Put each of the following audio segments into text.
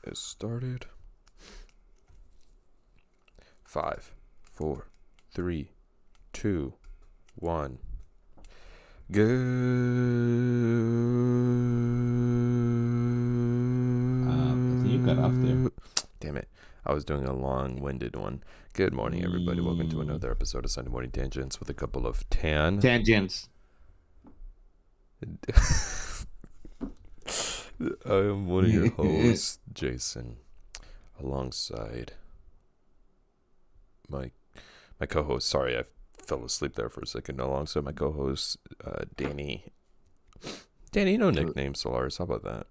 has started. 5, 4, 3, 2, 1. Good. I think you got off there. Damn it. I was doing a long-winded one. Good morning, everybody. Welcome to another episode of Sunday Morning Tangents with a couple of Tangents. I am one of your hosts, Jason, alongside my co-host. Sorry, I fell asleep there for a second. Alongside my co-host, Danny. Danny, no nicknames, Solaris. How about that?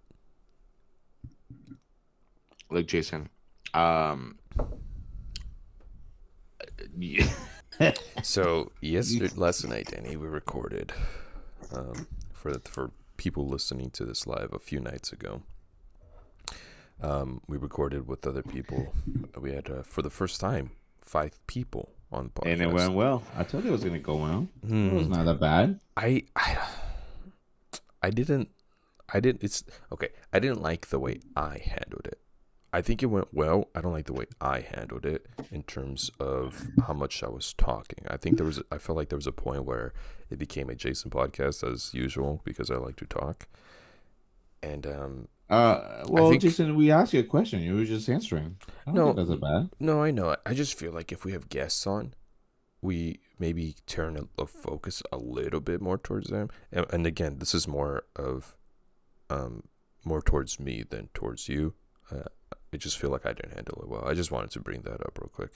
Look, Jason. So last night, Danny, we recorded for people listening to this live a few nights ago. We recorded with other people. We had for the first time 5 people on the podcast, and it went well. I told you it was gonna go well. It was not that bad. I didn't. It's okay. I didn't like the way I handled it. I think it went well. I don't like the way I handled it in terms of how much I was talking. I felt like there was a point where it became a Jason podcast as usual because I like to talk. And Jason, we asked you a question. You were just answering. I don't think that's that bad. No, I know. I just feel like if we have guests on, we maybe turn a focus a little bit more towards them. And again, this is more towards me than towards you. I just feel like I didn't handle it well. I just wanted to bring that up real quick.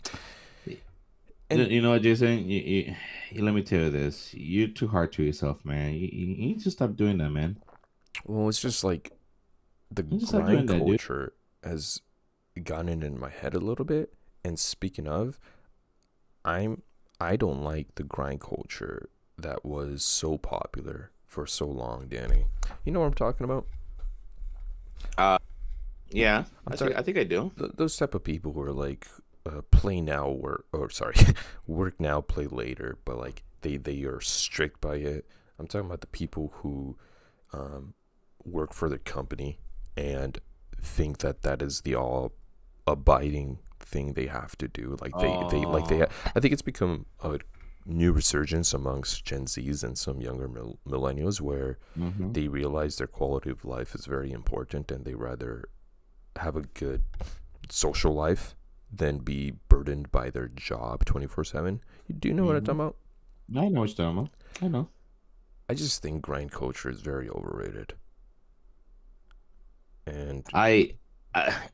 And you know what, Jason? You let me tell you this. You're too hard to yourself, man. You need to stop doing that, man. Well, it's just like the grind culture has gotten in my head a little bit. And speaking of, I don't like the grind culture that was so popular for so long, Danny. You know what I'm talking about? Yeah, I think I do. Those type of people who are like play now work now, play later, but like they are strict by it. I'm talking about the people who work for the company and think that is the all abiding thing they have to do. Like I think it's become a new resurgence amongst Gen Zs and some younger millennials where they realize their quality of life is very important and they rather have a good social life than be burdened by their job 24/7. Do you know what I'm talking about? I know what you're talking about. I know. I just think grind culture is very overrated. And I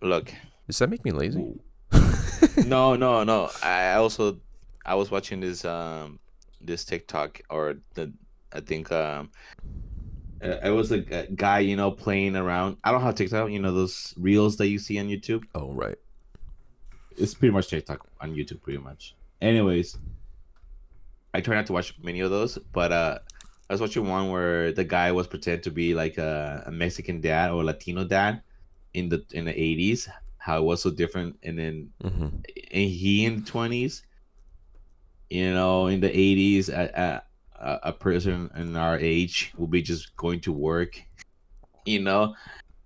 look. Does that make me lazy? No. I was watching this TikTok I think it was a guy, playing around. I don't have TikTok, those reels that you see on YouTube. Oh, right. It's pretty much TikTok on YouTube, pretty much. Anyways, I try not to watch many of those, but I was watching one where the guy was pretending to be like a Mexican dad or Latino dad in the 80s. How it was so different, and then and he in the 20s, in the 80s, a person in our age will be just going to work,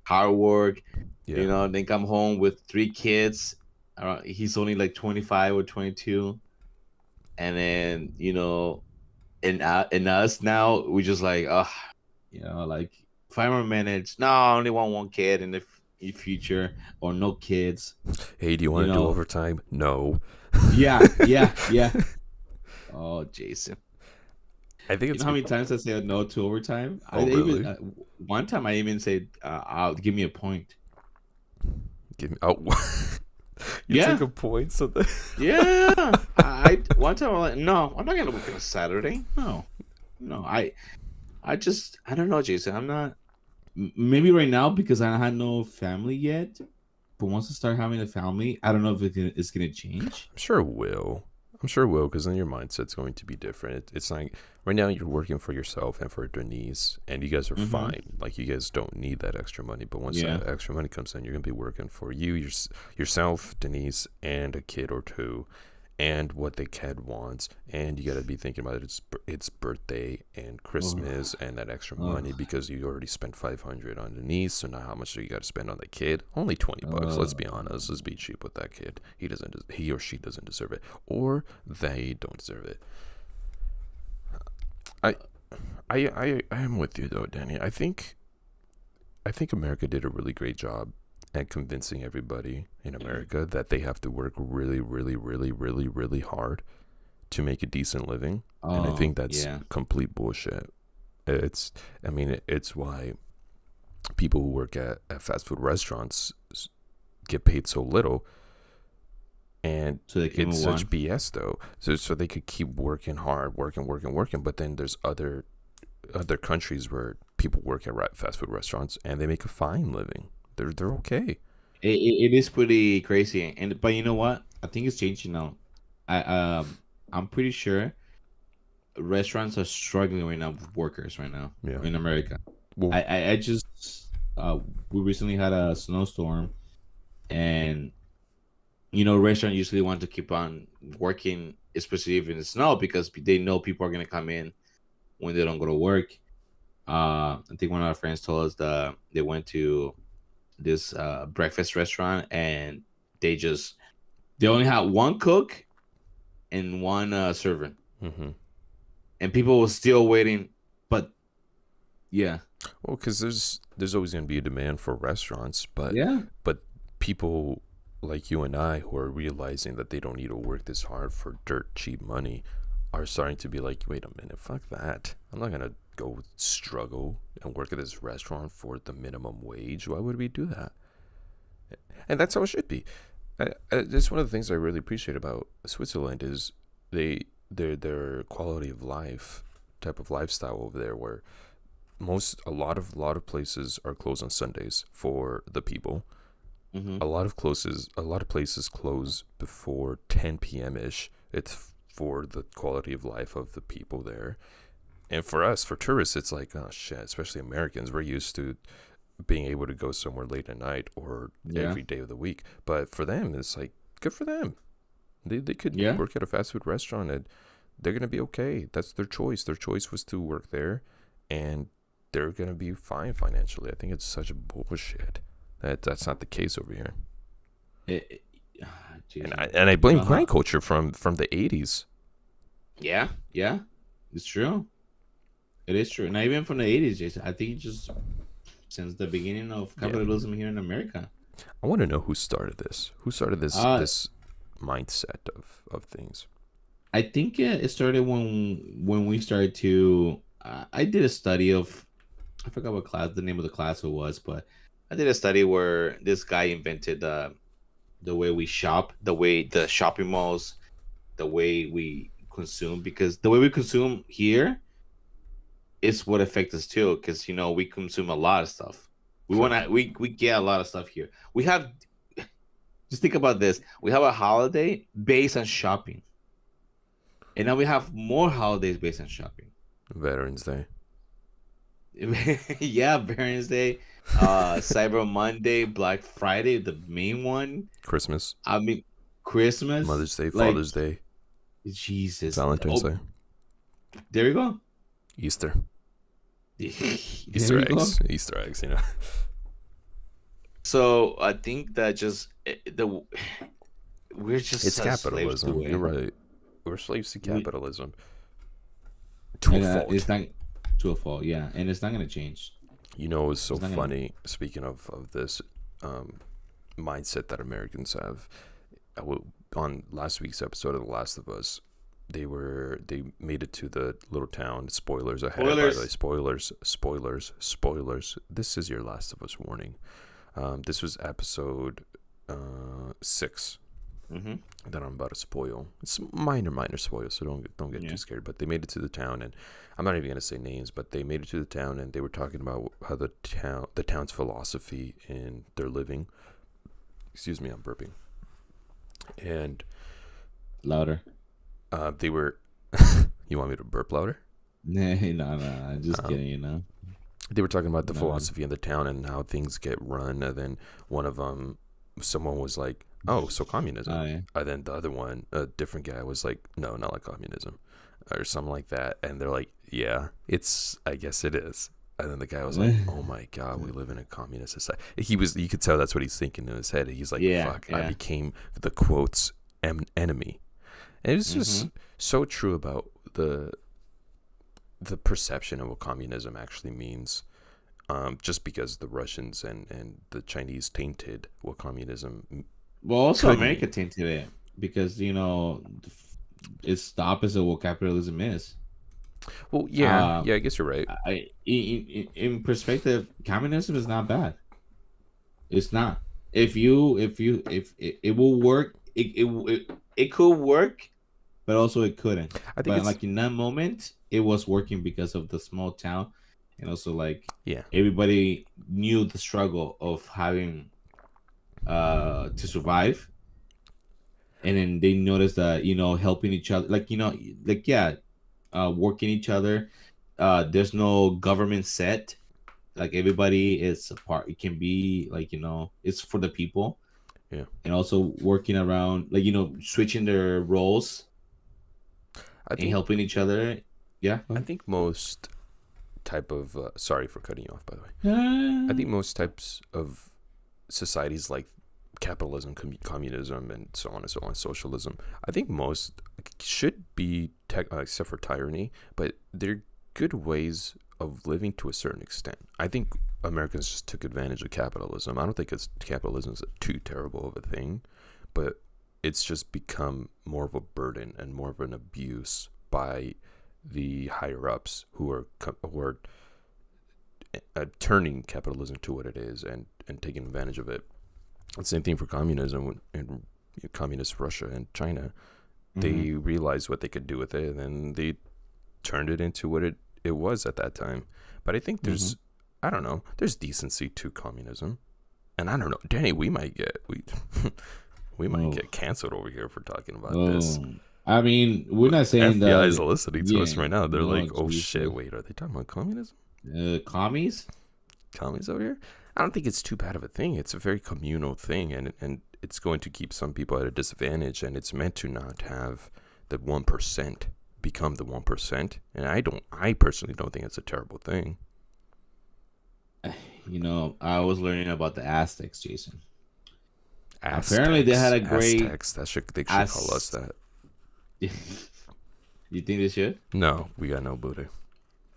hard work, then come home with 3 kids. He's only like 25 or 22, and then and us now we just like like 5 more minutes. No, I only want 1 kid in the future, or no kids. Hey, do you want to do overtime? No. Yeah. Oh, Jason. I think it's how many times I said no to overtime? Really? One time I even said, "I'll give me a point." Give me you take a point, so yeah. One time I'm like, no, I'm not gonna work on a Saturday. No. I don't know, Jason. I'm not. Maybe right now because I had no family yet. But once I start having a family, I don't know if it's gonna change. I'm sure it will. Because then your mindset's going to be different. It's like right now you're working for yourself and for Denise, and you guys are fine. Like you guys don't need that extra money. But once that extra money comes in, you're gonna be working for you, yourself, Denise, and a kid or 2. and what the kid wants, and you got to be thinking about its birthday and Oh, Christmas and that extra money oh, because you already spent 500 on the niece. So now how much do you got to spend on the kid? Only $20. Let's be oh. honest. Let's be cheap with that kid. He or she doesn't deserve it, or they don't deserve it. I I am with you though, Danny. I think America did a really great job at convincing everybody in America that they have to work really, really, really, really, really hard to make a decent living. And I Oh, think that's yeah. complete bullshit. It's, I mean, it's why people who work at fast food restaurants get paid so little. And So they came it's in such one. BS though. So they could keep working hard, working, working, working. But then there's other countries where people work at fast food restaurants and they make a fine living. They're okay. It is pretty crazy, and but you know what? I think it's changing now. I I'm pretty sure restaurants are struggling right now with workers right now Yeah. in America. Well, I just we recently had a snowstorm, and restaurant usually want to keep on working, especially if in the snow, because they know people are gonna come in when they don't go to work. I think one of our friends told us that they went to this breakfast restaurant, and they only had one cook and one servant, mm-hmm. and people were still waiting. But yeah, Well, because there's always going to be a demand for restaurants, but yeah, but people like you and I who are realizing that they don't need to work this hard for dirt cheap money are starting to be like, wait a minute, fuck that. I'm not gonna go struggle and work at this restaurant for the minimum wage. Why would we do that? And that's how it should be. That's one of the things I really appreciate about Switzerland is their quality of life type of lifestyle over there, where a lot of places are closed on Sundays for the people. hmm A lot of places close before 10 p.m. ish. It's for the quality of life of the people there. And for us, for tourists, it's like, oh shit, especially Americans, we're used to being able to go somewhere late at night or yeah, every day of the week. But for them, it's like, good for them. They could yeah. work at a fast food restaurant and they're going to be okay. That's their choice. Their choice was to work there and they're going to be fine financially. I think it's such bullshit. That's not the case over here. It, it, And Jason, I you blame know grind how? culture from the 80s. Yeah, yeah, it's true. It is true. Not even from the 80s, Jason. I think just since the beginning of Yeah. capitalism here in America. I want to know who started this. Who started this Uh, this mindset of things? I think it started when we started to. I did a study of, I forgot what class the name of the class it was, but I did a study where this guy invented the way we shop, the way the shopping malls, the way we consume, because the way we consume here is what affects us too. Because we consume a lot of stuff. We Sure. want to we get a lot of stuff here. We have just think about this. We have a holiday based on shopping, and now we have more holidays based on shopping. Veterans Day, Yeah, Veterans Day, Cyber Monday, Black Friday, the main one. Christmas, I mean, Christmas. Mother's Day, Like Father's Day, Jesus. Valentine's Oh, Day, there you go. Easter, There you go. Easter eggs. You know. So I think that just we're just It's such slaves capitalism. to You're it. right. We're slaves to We capitalism. To a and fault. it's not to a fault, yeah, and it's not gonna change. You know, it's so It's not gonna. funny. Speaking of this um, mindset that Americans have, on last week's episode of The Last of Us, they made it to the little town. Spoilers ahead, by the way. Spoilers. Spoilers, spoilers, spoilers. This is your Last of Us warning. This was episode 6 Mm-hmm. that I'm about to spoil. It's minor spoil, so don't get Yeah. too scared. But they made it to the town, and I'm not even gonna say names, but they made it to the town, and they were talking about how the town's philosophy in their living. Excuse me, I'm burping. And Louder. they were. You want me to burp louder? No, no, I'm just Um, kidding. they were talking about the No. philosophy in the town and how things get run, and then one of them someone was like, "Oh, so communism," Yeah. and then the other one, a different guy, was like, "No, not like communism," or something like that, and they're like, "Yeah, it's. I guess it is." And then the guy was like, "Oh my god, we live in a communist society." You could tell that's what he's thinking in his head. He's like, Yeah, "Fuck, I yeah. became the quotes enemy," and it's Mm-hmm. just so true about the perception of what communism actually means. Just because the Russians and the Chinese tainted what communism Well, also could America mean. tainted it because it's the opposite of what capitalism is. Well, yeah, Uh, yeah, I guess you're right. in perspective, communism is not bad. It's not. If it will work, it could work, but also it couldn't. I think But it's like in that moment, it was working because of the small town, and also like yeah. everybody knew the struggle of having to survive, and then they noticed that helping each other, like like yeah, working each other. There's no government set. Like everybody is a part. It can be like it's for the people, Yeah. and also working around like switching their roles I and think helping each other. Yeah. I think most type of sorry for cutting you off, by the way. I think Uh, most types of societies like capitalism, communism, and so on, socialism, I think most should be except for tyranny, but they're good ways of living to a certain extent. I think Americans just took advantage of capitalism. I don't think capitalism is too terrible of a thing, but it's just become more of a burden and more of an abuse by the higher ups who are turning capitalism to what it is and taking advantage of it. The same thing for communism in communist Russia and China. mhm, They realized what they could do with it, and then they turned it into what it was at that time. But I think mhm. I don't know, there's decency to communism, and I don't know, Danny, we might Oh, get canceled over here for talking about this. oh. I mean, we're not saying FBI is that. listening to us Yeah. right now. They're Oh, like, "Oh shit, Jesus. wait, are they talking about communism? Commies. Commies over here?" I don't think it's too bad of a thing. It's a very communal thing, and it's going to keep some people at a disadvantage, and it's meant to not have the 1% become the 1%. And I personally don't think it's a terrible thing. I was learning about the Aztecs, Jason. Apparently, they had Aztecs, a great Aztecs. They should call us Az. that. You think they should? No, we got no Buddha.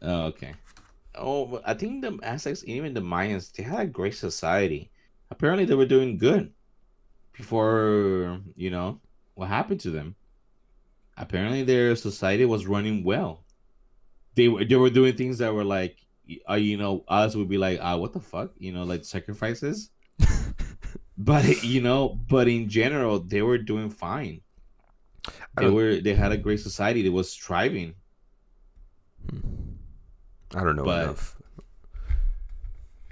Oh, okay. Oh, but I think the Aztecs, even the Mayans, they had a great society. Apparently, they were doing good before what happened to them. Apparently, their society was running well. They were doing things that were like, us would be like, what the fuck, like sacrifices. But but in general, they were doing fine. I They don't. were they had a great society that was thriving. I don't know But enough.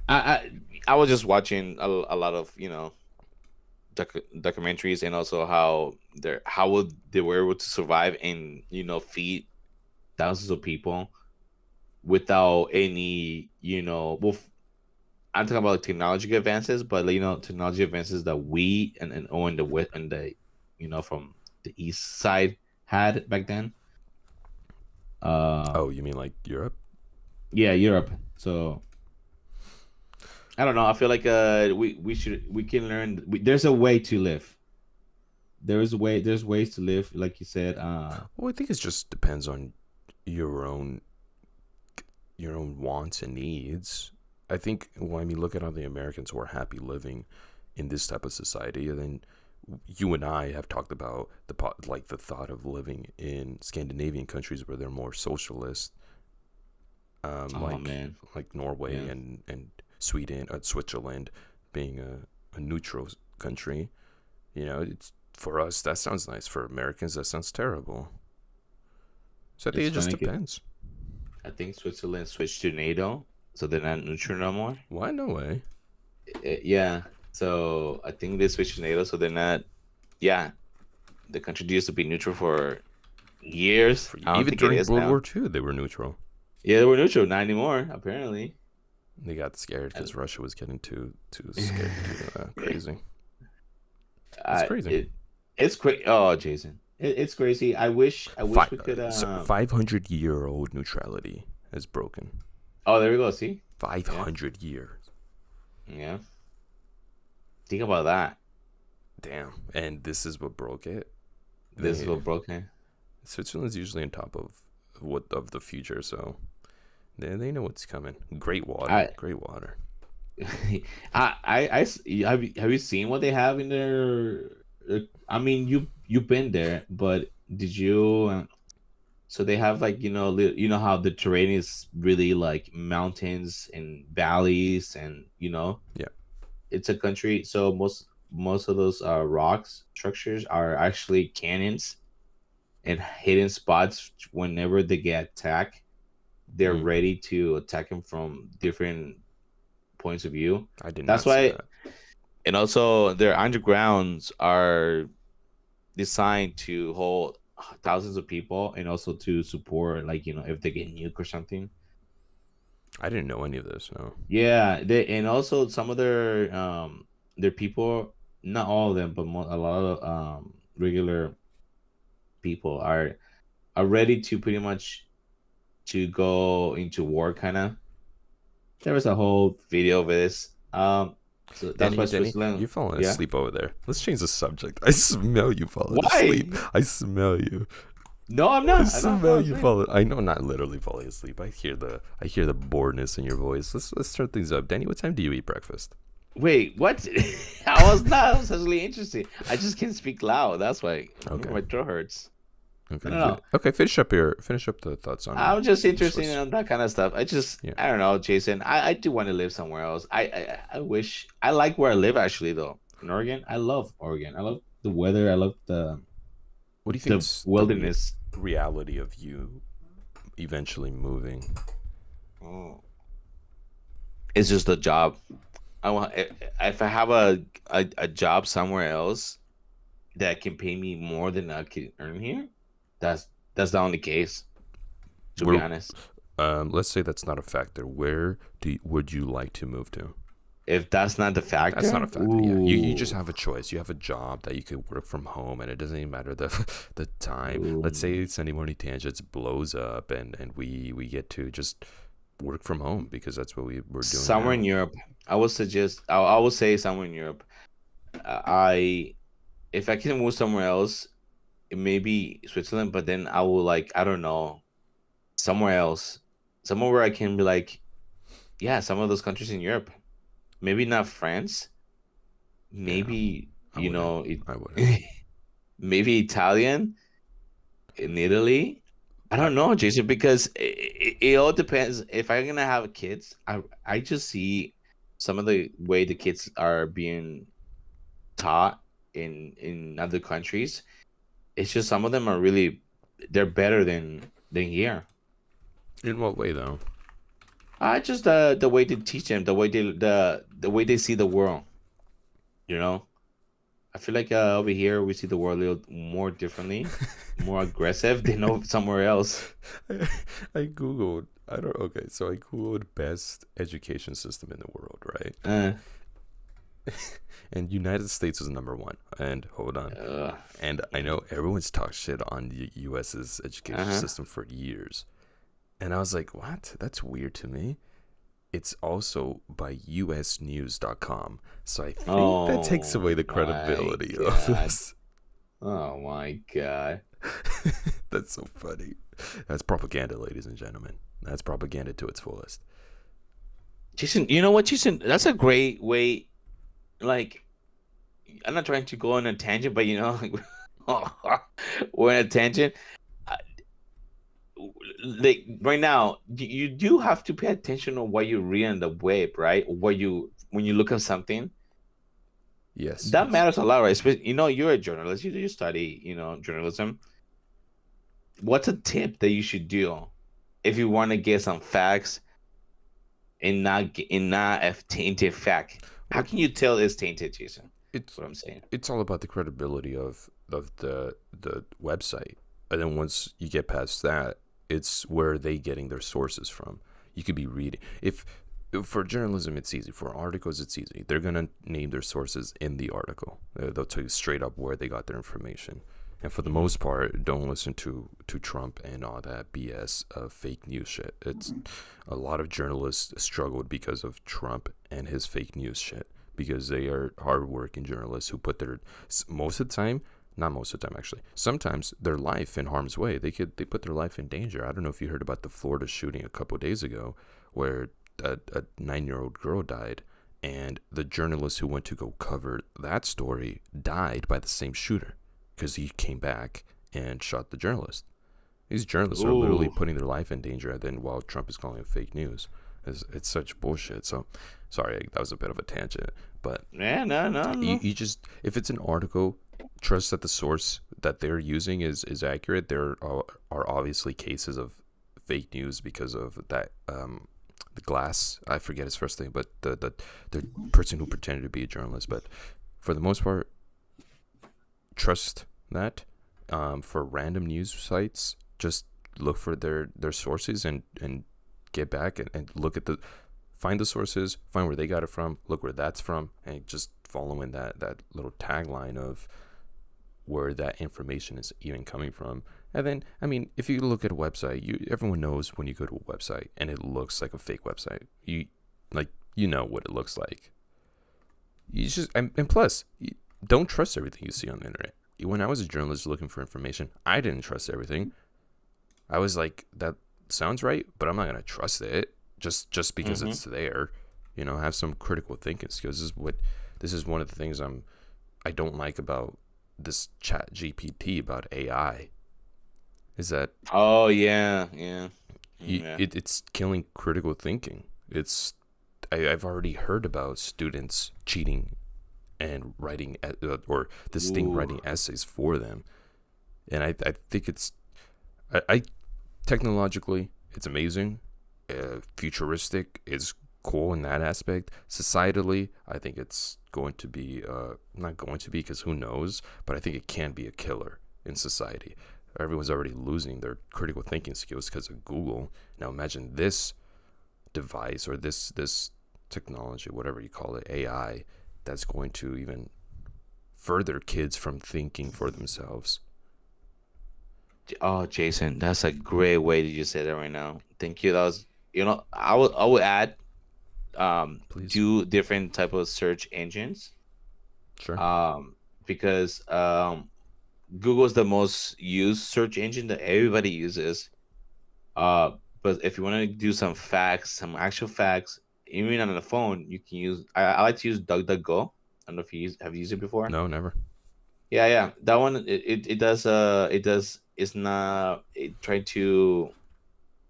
I I, I was just watching a lot of documentaries, and also they were able to survive and feed thousands of people without any I'm talking about technology advances, but technology advances that we and the west and the from the east side had back then. Oh, you mean like Europe? Yeah, Europe. So I don't know. I feel like we can learn. There's a way to live. There's ways to live, like you said. Well, I think it just depends on your own wants and needs. I think, well, I mean, look at how the Americans who are happy living in this type of society, and then you and I have talked about the thought of living in Scandinavian countries where they're more socialist, Oh man, like Norway yeah, and Sweden, Switzerland, being a neutral country. It's for us that sounds nice. For Americans, that sounds terrible. So I think it's it just funny. depends. I think Switzerland switched to NATO, so they're not neutral no more. Why? No way. Yeah, so I think they switched to NATO, so they're not. Yeah, the country used to be neutral for years. For I don't even think it during is World now. War II, they were neutral. Yeah, they were neutral, not anymore. Apparently. They got scared And- because Russia was getting too scared, too crazy. It's crazy. It it's crazy. Oh, Jason, it's crazy. I wish we could. 500-year-old neutrality is broken. Oh, there we go. See, yeah, 500 years. yeah. Think about that. Damn. And this is what broke it. This is They what broken. Switzerland's usually on top of the future, so they know what's coming. Great water, I great water. have you seen what they have in their? I mean, you've been there, but did you? So they have like you know how the terrain is really like mountains and valleys, and Yeah, it's a country. So most of those rocks structures are actually canyons and hidden spots. Whenever they get attacked, they're mm, ready to attack them from different points of view. I did That's not see why. that. And also, their undergrounds are designed to hold thousands of people, and also to support, like if they get nuked or something. I didn't know any of this. No, Yeah, they and also some of their people, not all of them, but a lot of regular people are ready to pretty much to go into war, kind of. There was a whole video of this. So that's why Danny, Switzerland. you're falling Yeah. asleep over there. Let's change the subject. I smell you falling Why? asleep. I smell you. No, I'm I not. I'm not smell falling you asleep. falling. I know, not literally falling asleep. I hear the boredness in your voice. Let's turn things up. Danny, what time do you eat breakfast? Wait, what? I was actually interested. I just can't speak loud. That's why Okay. my throat hurts. Okay. I don't know. Okay. Finish up the thoughts on I'm just interested Swiss. in that kind of stuff. Yeah. I don't know, Jason. I do want to live somewhere else. I wish I like where I live actually though. In Oregon, I love Oregon. I love the weather. I love What do you think the is the wilderness. reality of you eventually moving? Oh. It's just a job. I want if I have a job somewhere else that can pay me more than I can earn here. That's that's the only case, to be Where, honest. let's say that's not a factor. Where would you like to move to? If that's not the That's not a factor, factor. Yeah, you just ooh, have a choice. You have a job that you could work from home, and it doesn't even matter the the time. Let's ooh. say Sunday Morning Tangents blows up, and we get to just work from home because that's what we're doing Somewhere in now. Europe, I would say somewhere in Europe. I if I can move somewhere else, it may be Switzerland, but then I will like I don't know somewhere else, somewhere where I can be like, yeah, some of those countries in Europe. Maybe not France. Yeah, Maybe I wouldn't. it, I wouldn't. maybe Italian in Italy. I I, don't know, Jason, because it all depends. If I'm gonna have kids, I just see some of the way the kids are being taught in other countries. It's just some of them are really they're better than here. in what way though? I just the way they teach them, the way they see the world. You know, I feel like over here we see the world a little more differently, more aggressive than somewhere else. I, I googled. I don't. Okay, so I googled best education system in the world, right? Uh, And United States is number one. And hold on. uh, And I know everyone's talked shit on the U.S.'s education uh-huh. system for years. And I was like, what? That's weird to me. It's also by usnews.com. So I think that takes Oh away the my credibility of god. this. Oh my god. That's so funny. That's propaganda, ladies and gentlemen. That's propaganda to its fullest. Jason, you know what, Jason? That's a great way. Like, I'm not trying to go on a tangent, but we're on a tangent. Uh, Like right now, you do have to pay attention on what you read on the web, right? What you when you look at something, Yes, that yes. matters a lot, right? You're a journalist. You study, journalism. What's a tip that you should do if you want to get some facts and not a tainted fact? How Well, can you tell it's tainted, Jason? That's it's what I'm saying. it's all about the credibility of the website. And then once you get past that, it's where they getting their sources from. You could be reading if For journalism, it's easy. For articles, it's easy. They're gonna name their sources in the article. They'll tell you straight up where they got their information. And for the Mhm. most part, don't listen to Trump and all that BS fake news shit. It's a lot of journalists struggled because of Trump and his fake news shit, because they are hardworking journalists who put their most of the time, not most of the time actually, sometimes their life in harm's way. They put their life in danger. I don't know if you heard about the Florida shooting a couple days ago, where a 9-year-old girl died, and the journalist who went to go cover that story died by the same shooter because he came back and shot the journalist. These journalists are literally Ooh. putting their life in danger, and then while Trump is calling it fake news, it's such bullshit. So, sorry, that was a bit of a tangent, but Yeah, no, no, no. you just, if it's an article, trust that the source that they're using is accurate. There are obviously cases of fake news because of that. The Glass, I forget his first name, but the person who pretended to be a journalist. But for the most part, trust that. For random news sites, just look for their sources, and get back and look at find the sources, find where they got it from, look where that's from, and just following that little tagline of where that information is even coming from. And then, I mean, if you look at a website, everyone knows when you go to a website and it looks like a fake website. You know what it looks like. You just and plus, you don't trust everything you see on the internet. When I was a journalist looking for information, I didn't trust everything. I was like, that sounds right, but I'm not gonna trust it just because Mm-hmm. it's there. Have some critical thinking skills. This is one of the things I don't like about this Chat GPT, about AI, is that Oh yeah, yeah, yeah. it's killing critical thinking. I've already heard about students cheating and writing or this thing Ooh. writing essays for them, and I think I technologically it's amazing, futuristic, is cool in that aspect. Societally, I think it's going to be not going to be, because who knows, but I think it can be a killer in society. Everyone's already losing their critical thinking skills because of Google. Now imagine this device, or this technology, whatever you call it, AI, that's going to even further kids from thinking for themselves. Oh, Jason, that's a great way that you say that right now. Thank you. That was, I would add, Please. do different type of search engines, Sure. because Google is the most used search engine that everybody uses. Uh, but if you want to do some facts, some actual facts, even on the phone, you can use. I like to use DuckDuckGo. I don't know if have you used it before. No, never. Yeah, yeah, that one it does. It does. It's not it trying to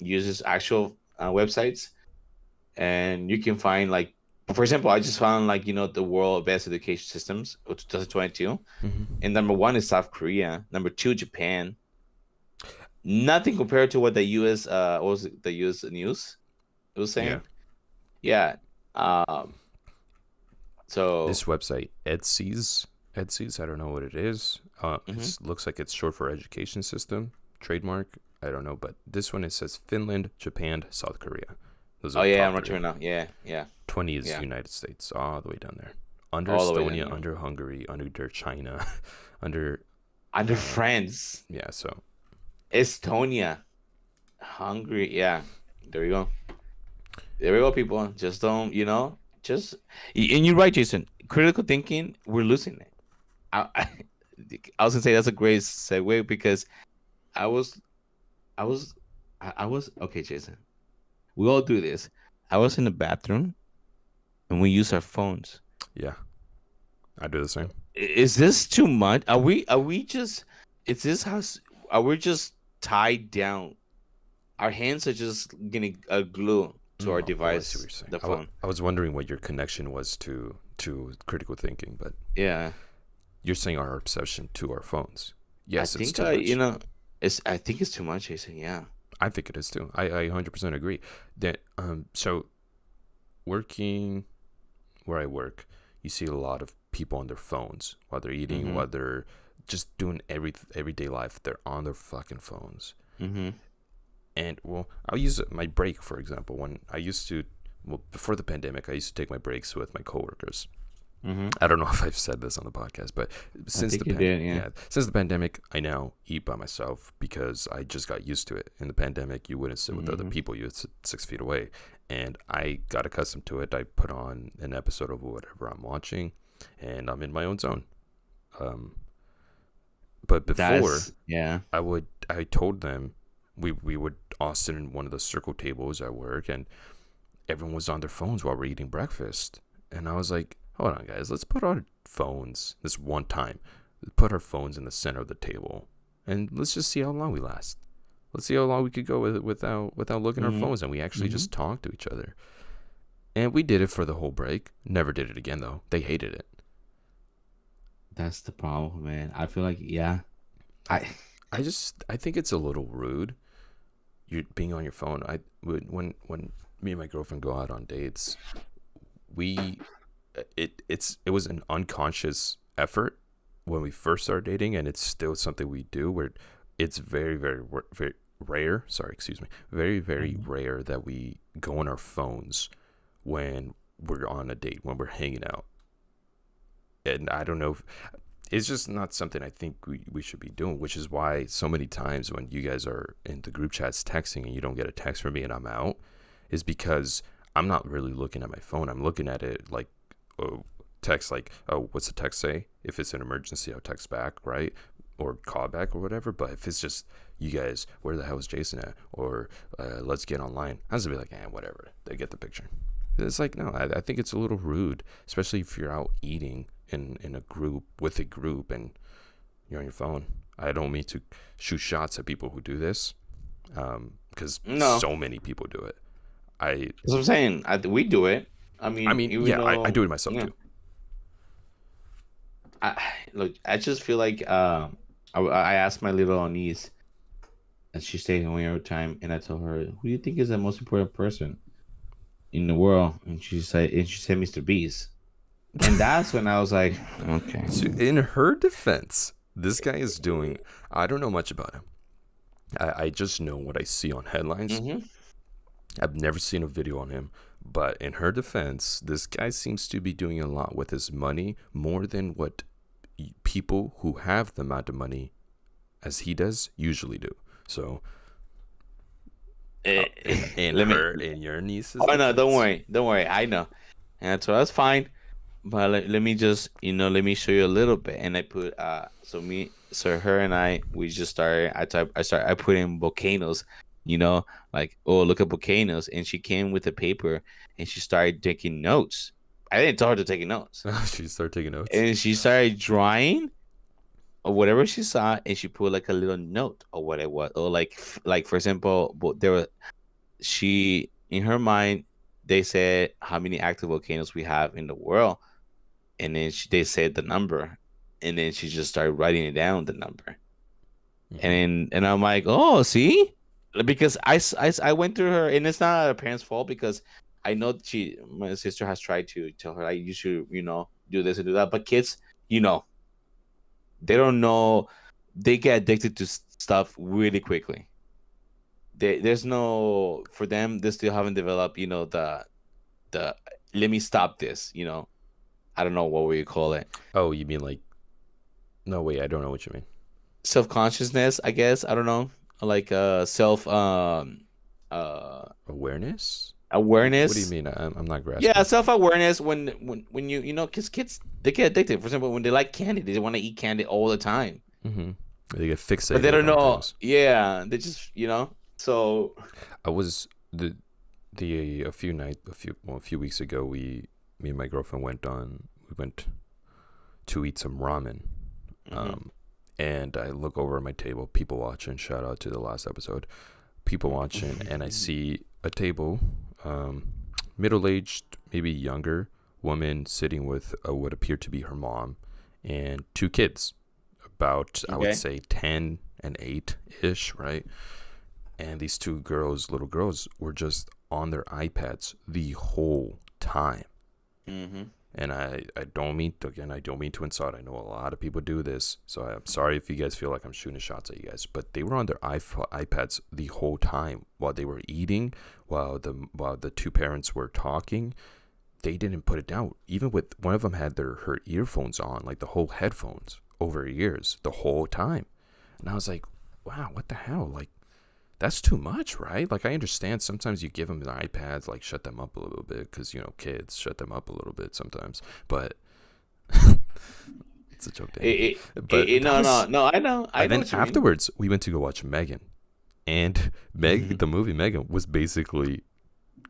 use its actual websites, and you can find, like, for example, I just found, like, the world best education systems of 2022, Mm-hmm. and number one is South Korea, number two Japan. Nothing compared to what the U.S. What was it, the U.S. news was Yeah. saying. Yeah. Um. This So. website, Etsy's, I don't know what it is. Mhm. It looks like it's short for education system, trademark. I don't know, but this one, it says Finland, Japan, South Korea. Those are Oh the yeah, I'm top not three. sure now. Yeah, yeah, 20 is yeah. United States, all the way down there. Under All the way down Estonia, there. under Hungary, under China, under Under uh, France, yeah. So Estonia, Hungary. Yeah, there we go. There we go, people. Just don't, just and you're right, Jason. Critical thinking, we're losing it. I was gonna say that's a great segue because I was, I was, I was okay, Jason. We all do this. I was in the bathroom and we use our phones. yeah, I do the same. Is this too much? Are we just? Is this how? Are we just tied down? Our hands are just getting a glue to our Oh, I see what device, you're saying. the phone. I was wondering what your connection was to critical thinking, but Yeah, you're saying our obsession to our phones. I Yes, it's think too much. I think it's too much, Jason. Yeah. I think it is too. I 100% agree. That so working where I work, you see a lot of people on their phones while they're eating, Mm-hmm. while they're just doing everyday life. They're on their fucking phones. Mm-hmm. And well, I'll use my break for example. When I used to well, before the pandemic, I used to take my breaks with my coworkers. Mm-hmm. I don't know if I've said this on the podcast, but I think you did, yeah. since the pandemic, I now eat by myself because I just got used to it. In the pandemic, you wouldn't sit with other people; you would sit 6 feet away, and I got accustomed to it. I put on an episode of whatever I'm watching, and I'm in my own zone. But before, Yeah. I told them we would all sit in one of the circle tables at work, and everyone was on their phones while we're eating breakfast, and I was like, hold on, guys, let's put our phones this one time. Put our phones in the center of the table, and let's just see how long we last. Let's see how long we could go without looking at our phones, and we actually just talk to each other. And we did it for the whole break. Never did it again, though. They hated it. That's the problem, man. I feel like, yeah. I think it's a little rude. You're being on your phone. When me and my girlfriend go out on dates, it was an unconscious effort when we first started dating, and it's still something we do where it's very, very, very rare. Sorry, excuse me. Very, very rare that we go on our phones when we're on a date, when we're hanging out. And I don't know if it's just not something I think we should be doing, which is why so many times when you guys are in the group chats texting and you don't get a text from me and I'm out, is because I'm not really looking at my phone. I'm looking at it like, text like, oh, what's the text say? If it's an emergency, I'll text back, right? Or call back or whatever. But if it's just, you guys, where the hell is Jason at? Or let's get online. I was be like, whatever. They get the picture. It's like, no, I think it's a little rude, especially if you're out eating in a group with a group and you're on your phone. I don't mean to shoot shots at people who do this, because so many people do it. That's what I'm saying. We do it. I mean, yeah, I do it myself too. Look, I just feel like I asked my little niece, and she stayed home every time, and I told her, "Who do you think is the most important person in the world?" And she said, "Mr. Beast." And that's when I was like, okay. So in her defense, this guy is doing, I don't know much about him. I just know what I see on headlines. I've never seen a video on him. But in her defense, this guy seems to be doing a lot with his money, more than what people who have the amount of money as he does usually do. So, in your niece's Oh, defense. no, don't worry. I know. And so that's fine. But let me just, let me show you a little bit. And I put, so her and I, we just started, I put in volcanoes, like, oh, look at volcanoes. And she came with a paper and she started taking notes. I didn't tell her to take notes. She started taking notes. And she started drawing or whatever she saw, and she put like a little note or what it was. Or like for example, in her mind, they said how many active volcanoes we have in the world. And then they said the number, and then she just started writing it down, the number. And I'm like, oh, see, because I went through her, and it's not her parents' fault, because I know my sister has tried to tell her, like, you should, do this and do that, but kids, they don't know, they get addicted to stuff really quickly. There's no, for them, they still haven't developed, the let me stop this, I don't know what would you call it. Oh, you mean like? No, wait, I don't know what you mean. Self-consciousness, I guess. I don't know, like self awareness. Awareness. What do you mean? I'm not grasping. Yeah, self-awareness. When you because kids, they get addicted. For example, when they like candy, they want to eat candy all the time. They get fixated. But they don't know. Things. Yeah, they just So I was a few weeks ago. Me and my girlfriend went to eat some ramen. And I look over at my table, people watching, shout out to the last episode, people watching, and I see a table, middle-aged, maybe younger woman sitting with what appeared to be her mom and two kids, about, I would say 10 and 8-ish, right? And these two little girls, were just on their iPads the whole time. And I don't mean to, again, I don't mean to insult. I know a lot of people do this, so I'm sorry if you guys feel like I'm shooting shots at you guys. But they were on their iPads the whole time while they were eating, while the two parents were talking. They didn't put it down. Even with one of them had her earphones on, like the whole headphones over her ears the whole time. And I was like, wow, what the hell? Like, that's too much, right? Like, I understand sometimes you give them the iPads, like, shut them up a little bit, because, kids shut them up a little bit sometimes. But it's a joke, It, Danny. it, But that no, no, was. no. I And know then what you mean. afterwards, we went to go watch Megan. And the movie Megan was basically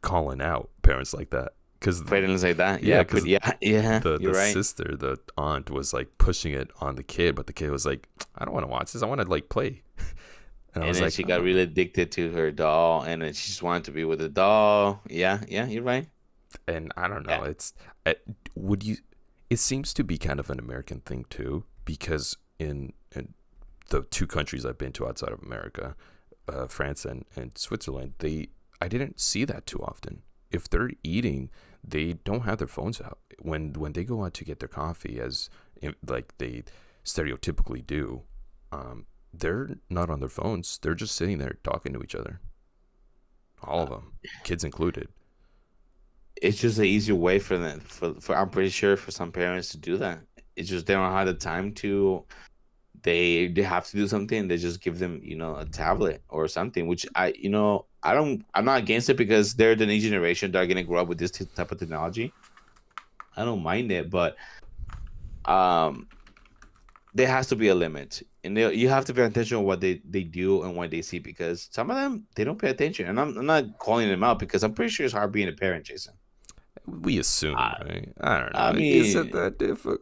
calling out parents like that. Because, Feelings like that. yeah, Yeah, because yeah. the You're right. sister, the aunt, was like pushing it on the kid, but the kid was like, I don't want to watch this. I want to like play. And I And was then like, she got oh. really addicted to her doll, and then she just wanted to be with the doll. Yeah, yeah. You're right. And I don't know. Yeah. Uh, would you? It seems to be kind of an American thing too, because in the two countries I've been to outside of America, France and Switzerland, I didn't see that too often. If they're eating, they don't have their phones out. When they go out to get their coffee, like they stereotypically do, they're not on their phones. They're just sitting there talking to each other. All of them, kids included. It's just an easier way for them. For I'm pretty sure for some parents to do that. It's just they don't have the time to. They have to do something. They just give them a tablet or something. Which I'm not against it because they're the new generation. They're gonna grow up with this type of technology. I don't mind it, but um there has to be a limit, and you have to pay attention to what they do and what they see, because some of them they don't pay attention, and I'm not calling them out because I'm pretty sure it's hard being a parent, Jason. We assume, I, right? I don't I know. Is it mean, that difficult?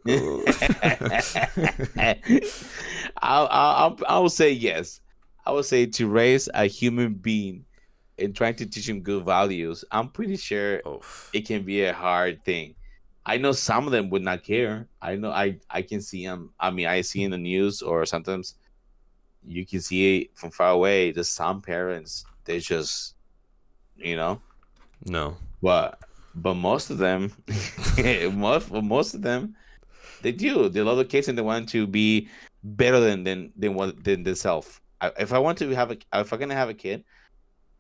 I will say yes. I would say to raise a human being and trying to teach him good values, I'm pretty sure Oof. it can be a hard thing. I know some of them would not care. I know I can see them. I mean, I see in the news, or sometimes you can see it from far away. There's some parents they just you know, No. but most of them, most of them, they do. They love the kids and they want to be better than themselves. If I want to if I'm gonna have a kid,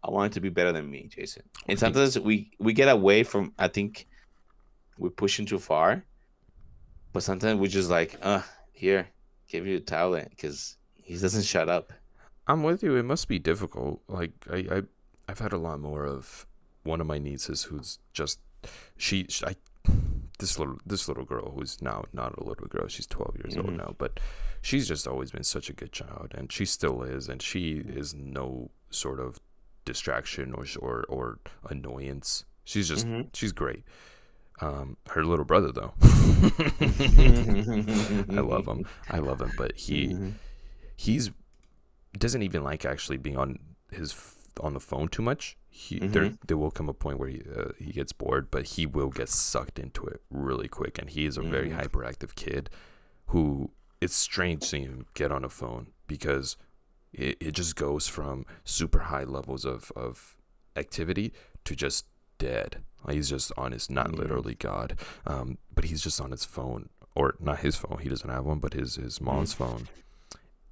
I want it to be better than me, Jason. And Right. sometimes we get away from. I think we're pushing too far, but sometimes we're just like, here, give you a talent because he doesn't shut up. I'm with you. It must be difficult. Like I've had a lot more of one of my nieces who's just I this little girl who's now not a little girl. She's 12 years old Hmm. now, but she's just always been such a good child, and she still is, and she is no sort of distraction or annoyance. Hmm. She's great. Her little brother though, I love him. I love him, but he's doesn't even like actually being on the phone too much. There will come a point where he gets bored, but he will get sucked into it really quick, and he is a very Hmm. hyperactive kid who it's strange seeing him get on a phone because it just goes from super high levels of activity to just dead. Like he's just on his, not Hmm. literally God, but he's just on his phone, or not his phone. He doesn't have one, but his mom's phone,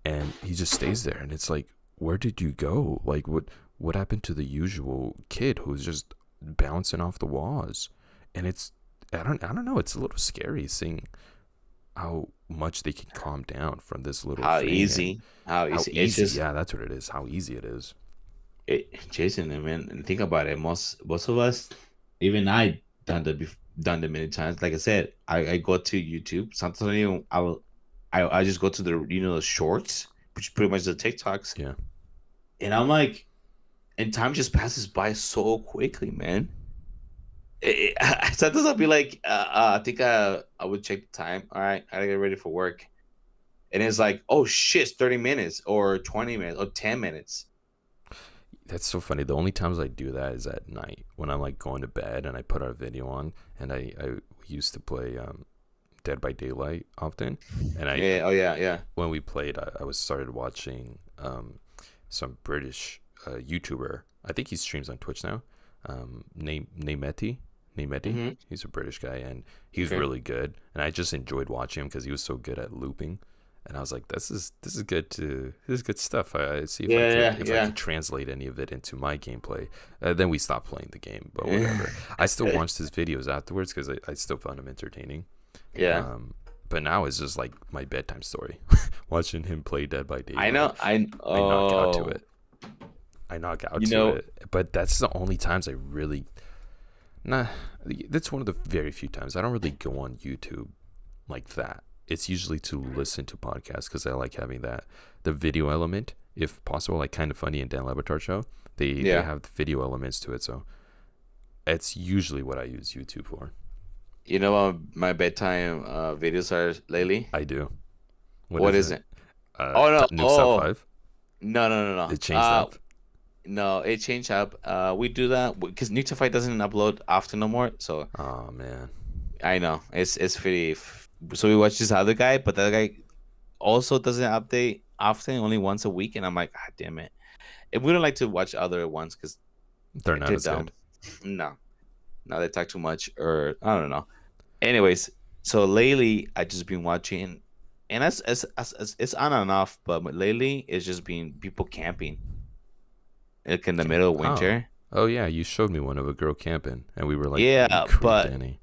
and he just stays there. And it's like, where did you go? Like what happened to the usual kid who's just bouncing off the walls? And it's I don't know. It's a little scary seeing how much they can calm down from this little How thing, and easy, how how easy. It's easy. just Yeah, that's what it is. How easy it is. Jason. I mean, and think about it. Most of us, even I, done it many times. Like I said, I go to YouTube. Sometimes I just go to the shorts, which is pretty much the TikToks, Yeah. and I'm like, and time just passes by so quickly, man. Sometimes I'll be like, I think I would check the time. All right, I gotta get ready for work, and it's like, oh shit, it's 30 minutes or 20 minutes or 10 minutes. That's so funny. The only times I do that is at night when I'm like going to bed and I put our video on, and I used to play Dead by Daylight often, and Yeah. Oh yeah. Yeah. when we played, I was started watching some British YouTuber. I think he streams on Twitch now. Nameti, named Eddie. Mm-hmm. He's a British guy, and he was Okay. really good. And I just enjoyed watching him because he was so good at looping. And I was like, this is good stuff. I see Yeah, yeah, if I yeah. could translate any of it into my gameplay. Then we stopped playing the game, but whatever. I still watched his videos afterwards because I still found him entertaining. Yeah. Um, but now it's just like my bedtime story, watching him play Dead by I Daylight. know. I I knock out to oh, it. I knock out you to know, it. But that's the only times I really nah. That's one of the very few times I don't really go on YouTube like that. It's usually to listen to podcasts because I like having that the video element, if possible, like Kind of Funny and Dan Lebatard show. They yeah. have the video elements to it, so it's usually what I use YouTube for. You know what my bedtime videos are lately? I do. What What is is it? it? Oh no. Nuke's Top Oh, 5. no, no, no, It no. changed up. No, it changed up. We do that because Newtify doesn't upload often no more. So Oh man. I know it's pretty. So we watch this other guy, but that guy also doesn't update often, only once a week, and I'm like, God damn it. And we don't like to watch other ones because They're not they're as dumb. good. No, no, they talk too much, or I don't know. Anyways, so lately I just been watching, and it's on and off, but lately it's just been people camping, like in the middle of Oh. winter. Oh yeah, you showed me one of a girl camping, and we were like, "You Yeah, creep, but Danny."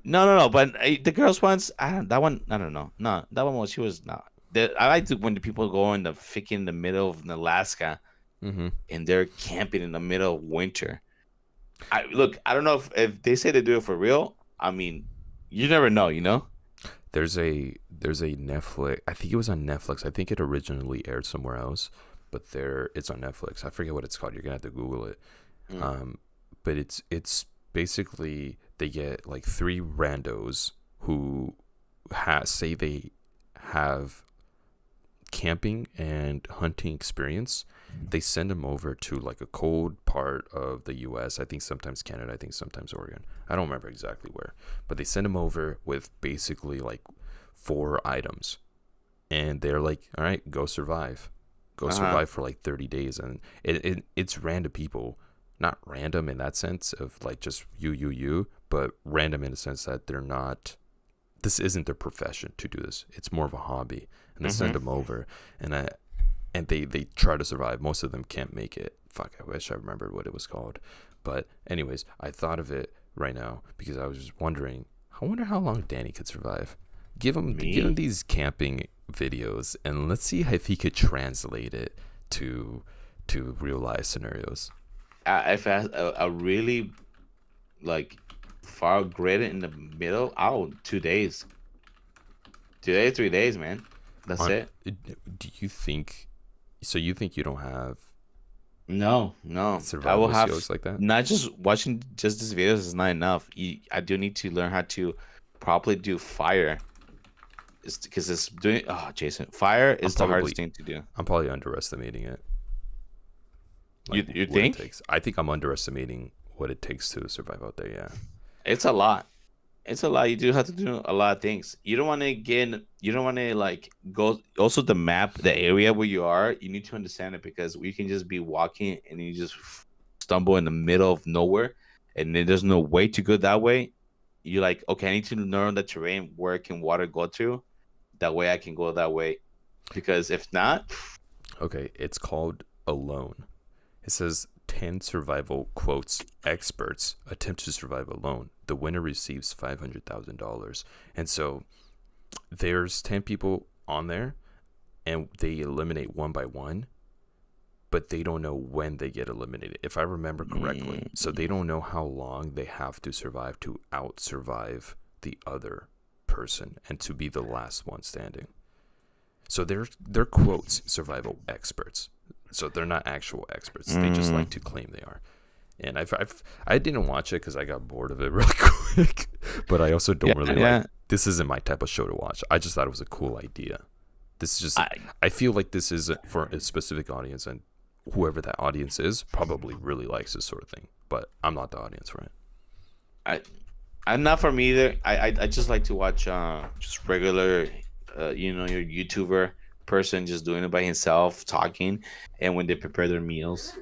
no, no, no. But the girls ones, that one, I don't know. No, that one was she was not. I like to when the people go in the freaking the middle of Alaska Mm-hmm. and they're camping in the middle of winter. I don't know if they say they do it for real. I mean, you never know, you know? There's a Netflix. I think it was on Netflix. I think it originally aired somewhere else, but it's on Netflix. I forget what it's called. You're gonna have to Google it. Mm. Um, but it's basically they get like three randos who say they have camping and hunting experience. They send them over to like a cold part of the US. I think sometimes Canada, I think sometimes Oregon. I don't remember exactly where. But they send them over with basically like four items. And they're like, all right, go survive. Go Uh-huh. survive for like 30 days. And it's random people. Not random in that sense of like just you, but random in the sense that they're not, this isn't their profession to do this. It's more of a hobby. And they send Mm-hmm. them over. And they try to survive. Most of them can't make it. Fuck, I wish I remembered what it was called. But anyways, I thought of it right now because I was just wondering. I wonder how long Danny could survive. Give him Me? these camping videos and let's see if he could translate it to real life scenarios. If I had a really like far grid in the middle, 2 days. 2 days, 3 days, man. That's On it. do you think so you think you don't have No, no. I will survival have skills like that? not just watching just these videos is not enough. I do need to learn how to properly do fire. It's because it's doing. Oh, Jason, fire I'm is the probably hardest thing to do. I'm probably underestimating it. Like You what it think takes. I think I'm underestimating what it takes to survive out there. Yeah. it's a lot? It's a lot. You do have to do a lot of things. You don't want to get. You don't want to like go. Also, the map, the area where you are, you need to understand it because we can just be walking and you just stumble in the middle of nowhere, and then there's no way to go that way. You're like, okay, I need to learn the terrain where can water go to. That way, I can go that way. Because if not, Okay, it's called Alone. It says 10 survival quotes experts attempt to survive alone. The winner receives $500,000. And so there's 10 people on there and they eliminate one by one, but they don't know when they get eliminated, if I remember correctly. So they don't know how long they have to survive to out survive the other person and to be the last one standing. So they're quotes survival experts. So they're not actual experts. They just mm, like to claim they are. And I didn't watch it because I got bored of it really quick. But I also yeah, don't really like. yeah. This isn't my type of show to watch. I just thought it was a cool idea. This is just. I, I feel like this is for a specific audience, and whoever that audience is probably really likes this sort of thing. But I'm not the audience for it. I, I'm not from either. I just like to watch just regular, your YouTuber person just doing it by himself, talking, and when they prepare their meals,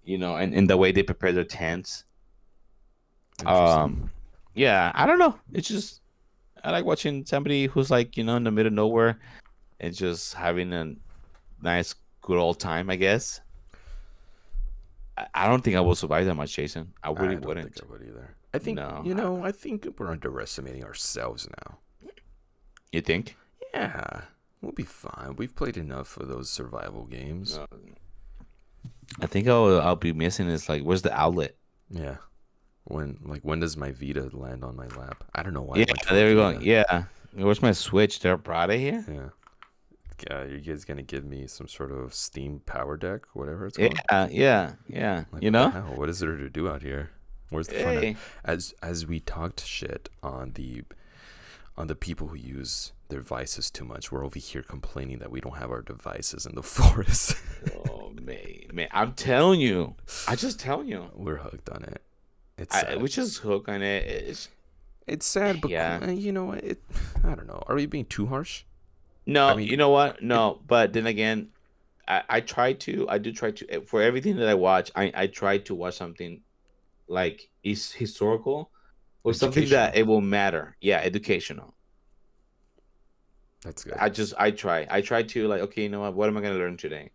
and the way they prepare their tents. Interesting. Um, yeah, I don't know. It's just I like watching somebody who's like in the middle of nowhere and just having a nice, good old time. I guess. I don't think I will survive that much, Jason. I really I don't think wouldn't. I would either. I think No, I think we're underestimating ourselves now. you think? Yeah, we'll be fine. We've played enough of those survival games. No. I think I'll be missing is like, where's the outlet? Yeah. When does my Vita land on my lap? I don't know why I Yeah, went to a there we go. Vita. Yeah, where's my Switch? They're Prada here. Yeah. You guys gonna give me some sort of Steam Power Deck, whatever it's called? Yeah, yeah, yeah. Like, You what the know? hell? What is there to do out here? Where's the fun? Hey, As we talked shit on the people who use their devices too much, we're over here complaining that we don't have our devices in the forest. oh man, I'm telling you, I just telling you, We're hooked on it. It's sad. we just hook on it. It's sad, but Yeah. you know what? I don't know. Are we being too harsh? I No, mean, you know what? it, No, but then again, I do try to for everything that I watch, I try to watch something like is historical or something that educational. it will matter. Yeah, educational. That's good. I try to like, okay, you know what am I gonna learn today?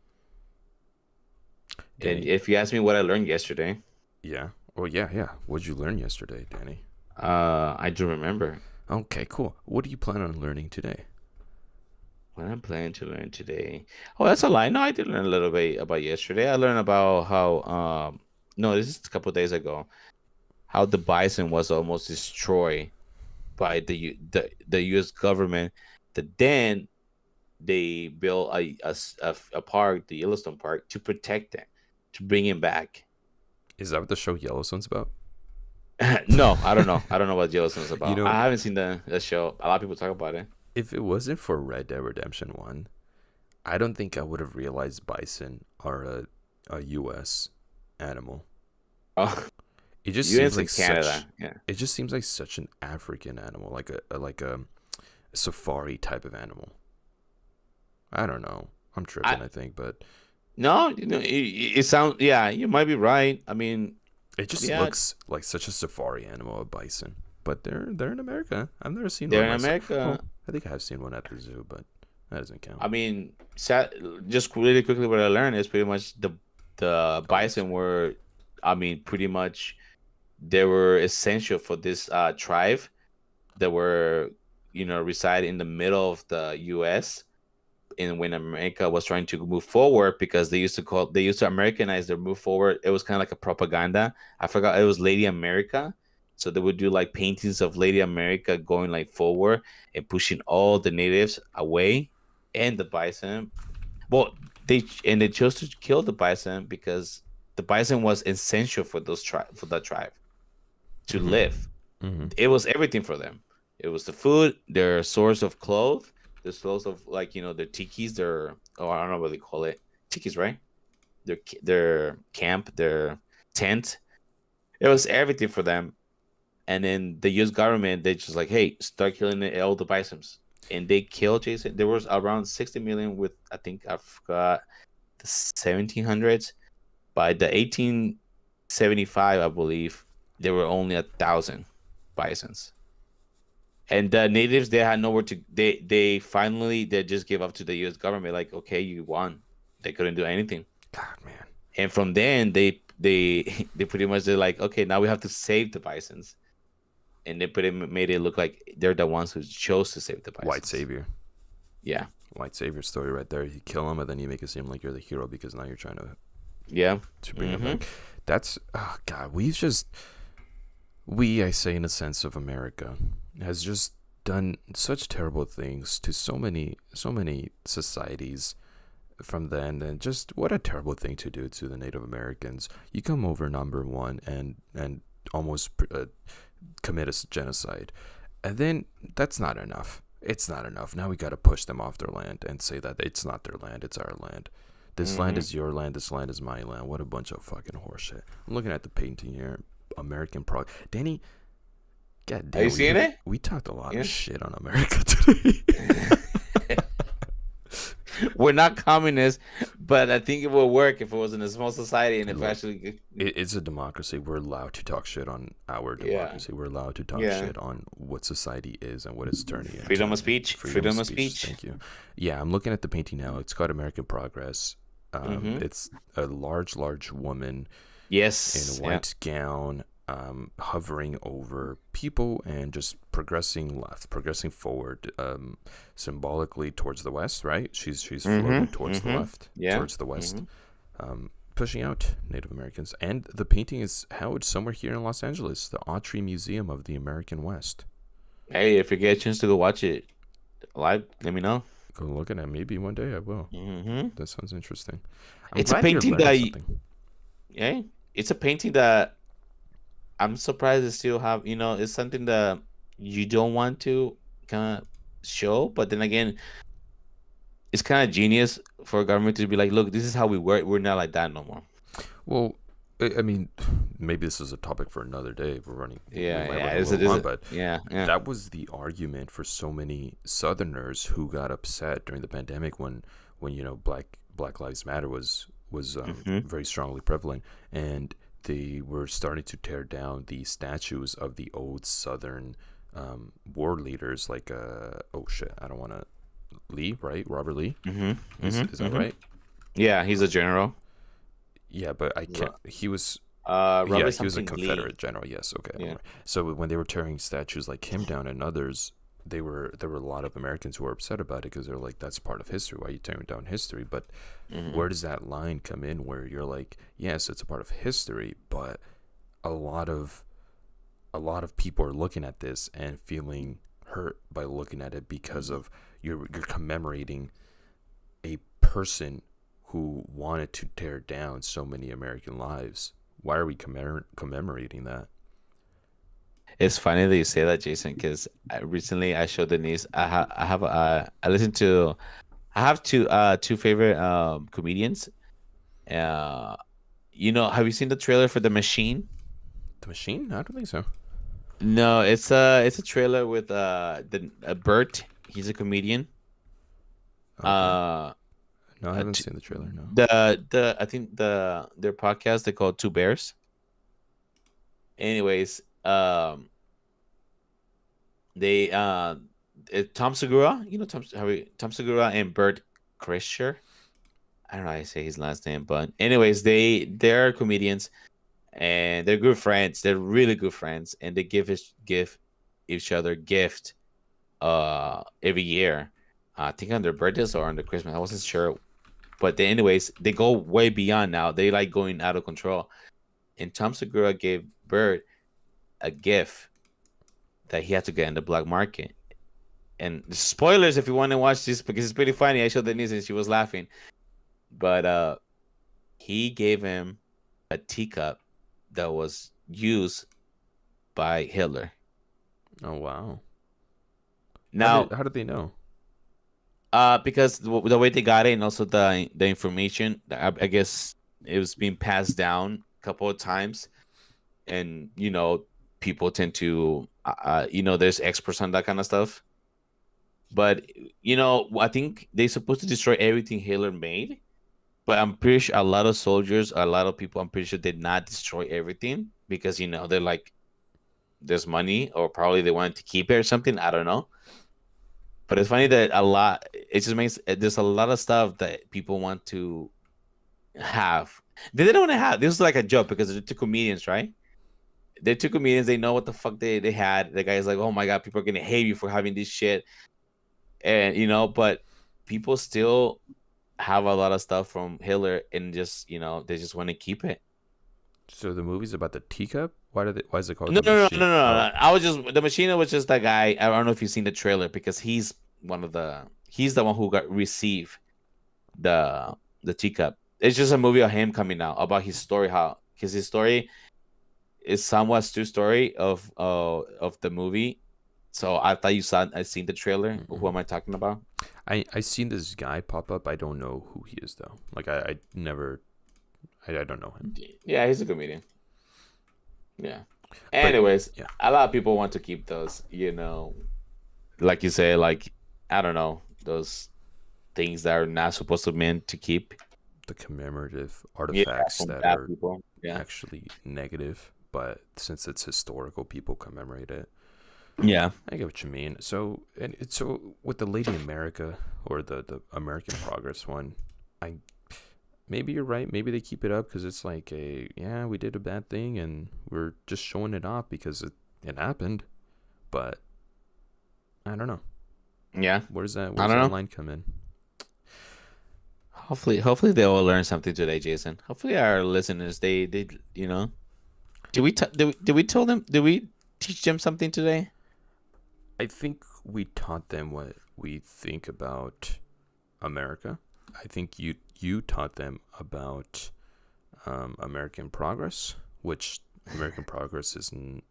And Danny, if you ask me what I learned yesterday, yeah. Well, yeah, yeah. What'd you learn yesterday, Danny? I do remember Okay, cool. What do you plan on learning today? what I'm planning to learn today. Oh, that's a lie. No, I did learn a little bit about yesterday. I learned about how no, this is a couple days ago, how the bison was almost destroyed by the U.S. government. That then they built a park, the Yellowstone Park, to protect them, to bring him back. Is that what the show Yellowstone's about? No, I don't know. I don't know what Yellowstone's You about. know, I haven't seen the show. A lot of people talk about it. if it wasn't for Red Dead Redemption 1, I don't think I would have realized bison are a U.S. animal. Oh, It just seems U.S. and like such. Canada. Yeah. It just seems like such an African animal, like a safari type of animal. I don't know. I'm I tripping, I think, but no, it sounds. Yeah, you might be right. I mean, it just yeah, looks like such a safari animal, a bison. But they're in America. I've never seen they're one in myself. America. Well, I think I have seen one at the zoo, but that doesn't count. I mean, just really quickly, what I learned is pretty much the Oh yes. bison were, I mean, pretty much they were essential for this tribe that were reside in the middle of the U.S. And when America was trying to move forward, because they used to Americanize their move forward. It was kind of like a propaganda. I forgot it was Lady America, so they would do like paintings of Lady America going like forward and pushing all the natives away and the bison. Well, they chose to kill the bison because the bison was essential for that tribe to Mhm. live. Mhm. It was everything for them. It was the food, their source of clothes, the source of like their tikis, their oh I don't know what they call it, tikis, right? Their camp, their tent. It was everything for them. And then the U.S. government, they just like, hey, start killing all the bisons, and they killed Jason. There was around 60 million with I think I forgot the 1700s. By the 1875, I believe there were only 1,000 bisons. And the natives, they had nowhere to. They finally they just gave up to the U.S. government. Like, okay, you won. They couldn't do anything. God, man. And from then they they pretty much they're like, okay, now we have to save the bisons. And they made it look like they're the ones who chose to save the White bisons. savior. Yeah, White savior story right there. You kill him, and then you make it seem like you're the hero because now you're trying yeah. to bring him Mm-hmm. back. That's oh god. I say in a sense of America, has just done such terrible things to so many societies from then, and just what a terrible thing to do to the Native Americans. You come over, number one, and almost commit a genocide, and then that's not enough. It's not enough. Now we got to push them off their land and say that it's not their land, it's our land. This land Mm-hmm. is your land, this land is my land. What a bunch of fucking horseshit. I'm looking at the painting here. American prog. Danny, god Are you damn, seeing it? we talked a lot Yeah. of shit on America today. We're not communists, But I think it will work if it was in a small society and Hey, if look, actually, it's a democracy. We're allowed to talk shit on our yeah, democracy. We're allowed to talk yeah, shit on what society is and what it's turning freedom of into. speech, Freedom of freedom of speech. speech. Thank you. Yeah, I'm looking at the painting now. It's called American Progress. Mm-hmm. It's a large woman in a Yes, yeah. white gown, hovering over people and just progressing left, progressing forward, symbolically towards the west. Right? She's floating Mm-hmm. towards the Mm-hmm. left, Yeah. towards the west, Mm-hmm. pushing out Native Americans. And the painting is held somewhere here in Los Angeles, the Autry Museum of the American West. Hey, if you get a chance to go watch it live, let me know. Go look at it. Maybe one day I will. Mm-hmm. That sounds interesting. I'm It's a glad you're painting learning that, something. yeah, it's a painting that I'm surprised they still have. It's something that you don't want to kind of show, but then again, it's kind of genius for a government to be like, look, this is how we work. We're not like that no more. Well, I mean, maybe this is a topic for another day. We Yeah, might yeah. run a little long, but Yeah, yeah. that was the argument for so many Southerners who got upset during the pandemic when Black Lives Matter was Mm-hmm. very strongly prevalent, and they were starting to tear down the statues of the old Southern war leaders, like oh shit, I don't want to Lee, right? Robert Lee, Mm-hmm. is Mm-hmm. that Mm-hmm. right? Yeah, he's a general. Yeah, but I can't. Ro- He was. Yeah, Robert he was a something Lee. Confederate general. Yes, okay. Yeah. So when they were tearing statues like him down and others, there were a lot of Americans who were upset about it because they're like, that's part of history. Why are you tearing down history? But Mm-hmm. where does that line come in where you're like, yes, it's a part of history, but a lot of people are looking at this and feeling hurt by looking at it because of you're commemorating a person who wanted to tear down so many American lives. Why are we commemorating that? It's funny that you say that, Jason, because recently I showed Denise. I listened to. I have two favorite comedians. Uh, have you seen the trailer for The Machine? The Machine? I don't think so. No, it's a trailer with Bert. He's a comedian. Okay. Uh, No, I uh haven't t- seen the trailer. No. I think their podcast they call Two Bears. Anyways, they Tom Segura, Tom Segura and Bert Kreischer. I don't know how to say his last name, but anyways, they're comedians and they're good friends. They're really good friends, and they give each other gift every year. I think on their birthdays or on their Christmas. I wasn't sure, but anyways, they go way beyond now. They like going out of control. And Tom Segura gave Bert a gift that he had to get in the black market. And spoilers if you want to watch this because it's pretty funny. I showed Denise and she was laughing. But he gave him a teacup that was used by Hitler. Oh wow. Now, How did they know? because the way they got it and also the information, I guess it was being passed down a couple of times, and people tend to there's experts on that kind of stuff. But I think they're supposed to destroy everything Hitler made. But I'm pretty sure a lot of soldiers, a lot of people, I'm pretty sure did not destroy everything because they're like, there's money, or probably they wanted to keep it or something. I don't know. But it's funny that it just makes there's a lot of stuff that people want to have. They didn't want to have. This was like a joke because they're two comedians, right? They're two comedians. They know what the fuck they had. The guy's like, oh my god, people are gonna hate you for having this shit, and but people still have a lot of stuff from Hitler, and just they just want to keep it. So the movie's about the teacup. Why is it called No, The no, no, no, Machine? no, Oh, no. I was just the Machina was just that guy. I don't know if you've seen the trailer because he's the one who got received the teacup. It's just a movie of him coming out about his story, how because his story is somewhat true story of the movie. So I thought I seen the trailer. Who mm-mm. am I talking about? I seen this guy pop up. I don't know who he is though. Like I never. I don't know him. Yeah, he's a comedian. Yeah. But Anyways, yeah, a lot of people want to keep those, like you say, like I don't know, those things that are not supposed to meant to keep. the commemorative Yeah, artifacts from that bad are people. Yeah. actually negative, but since it's historical, people commemorate it. Yeah. I get what you mean. So, so with the Lady America or the American Progress one, I maybe you're right. Maybe they keep it up because it's like yeah, we did a bad thing and we're just showing it off because it happened. But I don't know. Yeah. Where's that? I Where's don't that know. line come in? Hopefully they will learn something today, Jason. Hopefully our listeners, they did we tell them, did we teach them something today? I think we taught them what we think about America. I think you taught them about American Progress, which American Progress is in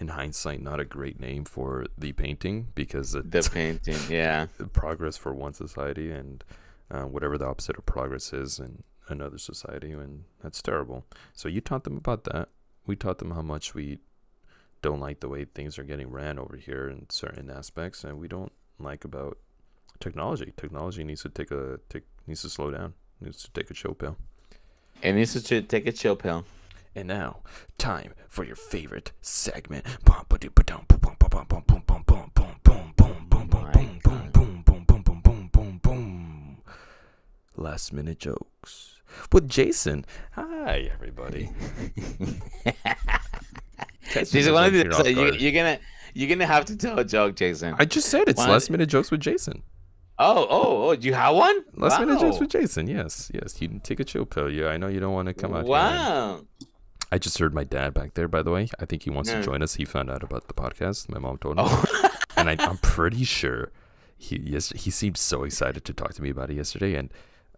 hindsight not a great name for the painting because The it's painting, yeah. progress for one society and whatever the opposite of progress is in another society, and that's terrible. So you taught them about that. We taught them how much we don't like the way things are getting ran over here in certain aspects, and we don't like about technology. Technology needs to needs to slow down. Needs to take a chill pill. It needs to take a chill pill. And now, time for your favorite segment. My Last minute jokes with Jason. Hi, everybody. Jason, one of these, you're gonna have to tell a joke, Jason. I just said it's last minute jokes with Jason. Oh, you have one? Last minute jokes Wow. with Jason. Yes. You can take a chill pill. Yeah, I know you don't want to come out here. Wow. I just heard my dad back there, by the way. I think he wants to Yeah. join us. He found out about the podcast. My mom told him. Oh. And I'm pretty sure he seemed so excited to talk to me about it yesterday. And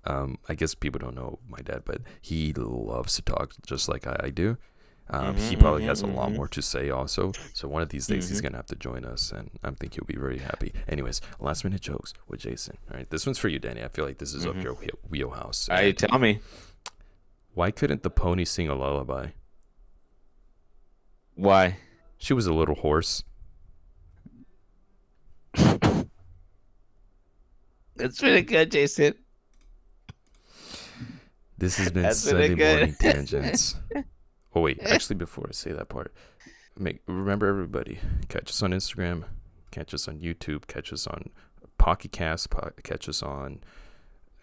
I guess people don't know my dad, but he loves to talk just like I do. He probably has a lot more to say also. So one of these days he's going to have to join us, and I think he'll be very happy. Anyways, last minute jokes with Jason. All right, this one's for you, Danny. I feel like this is up your wheelhouse. All right, tell me. Why couldn't the pony sing a lullaby? Why? She was a little hoarse. That's really good, Jason. This has been That's really Sunday good. Morning Tangents. Oh, wait. Actually, before I say that part, remember, everybody, catch us on Instagram, catch us on YouTube, catch us on Pocket Cast, catch us on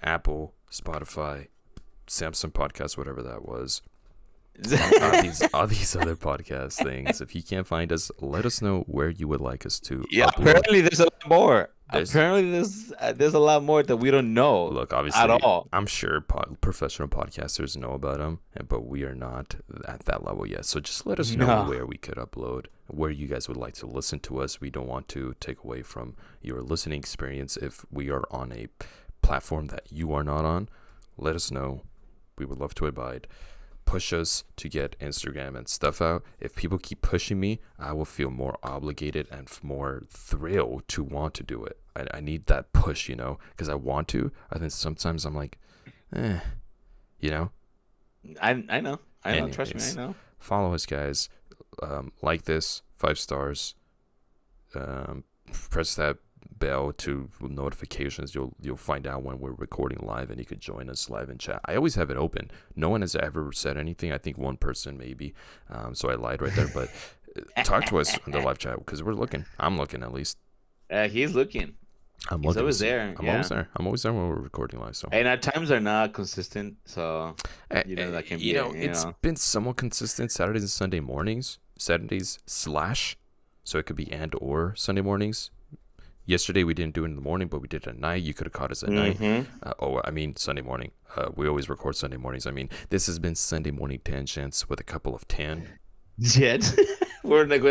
Apple, Spotify, Samsung Podcast, whatever that was. all these other podcast things. If you can't find us, let us know where you would like us to Yeah, upload. apparently there's a lot more. There's There's a lot more that we don't know. Look, obviously, at all. I'm sure professional podcasters know about them, but we are not at that level yet. So just let us know No. where we could upload, where you guys would like to listen to us. We don't want to take away from your listening experience. If we are on a platform that you are not on, let us know. We would love to abide. Push us to get Instagram and stuff out. If people keep pushing me, I will feel more obligated and more thrilled to want to do it. I need that push, because I want to. I think sometimes I'm like, you know. I know. Trust me, Anyways, I know. Follow us, guys. Like this, 5 stars. Press that bell to notifications. You'll find out when we're recording live, and you could join us live in chat. I always have it open. No one has ever said anything. I think one person maybe. So I lied right there. But talk to us in the live chat because we're looking. I'm looking at least. He's looking. I'm He's looking. always there. I'm yeah. always there. I'm always there when we're recording live. So. And at times are not consistent, so that can be. It's been somewhat consistent Saturdays and Sunday mornings. Saturdays / so it could be and or Sunday mornings. Yesterday we didn't do it in the morning, but we did it at night. You could have caught us at night. Sunday morning. We always record Sunday mornings. This has been Sunday Morning Tangents with a couple of 10. Jet. We're not going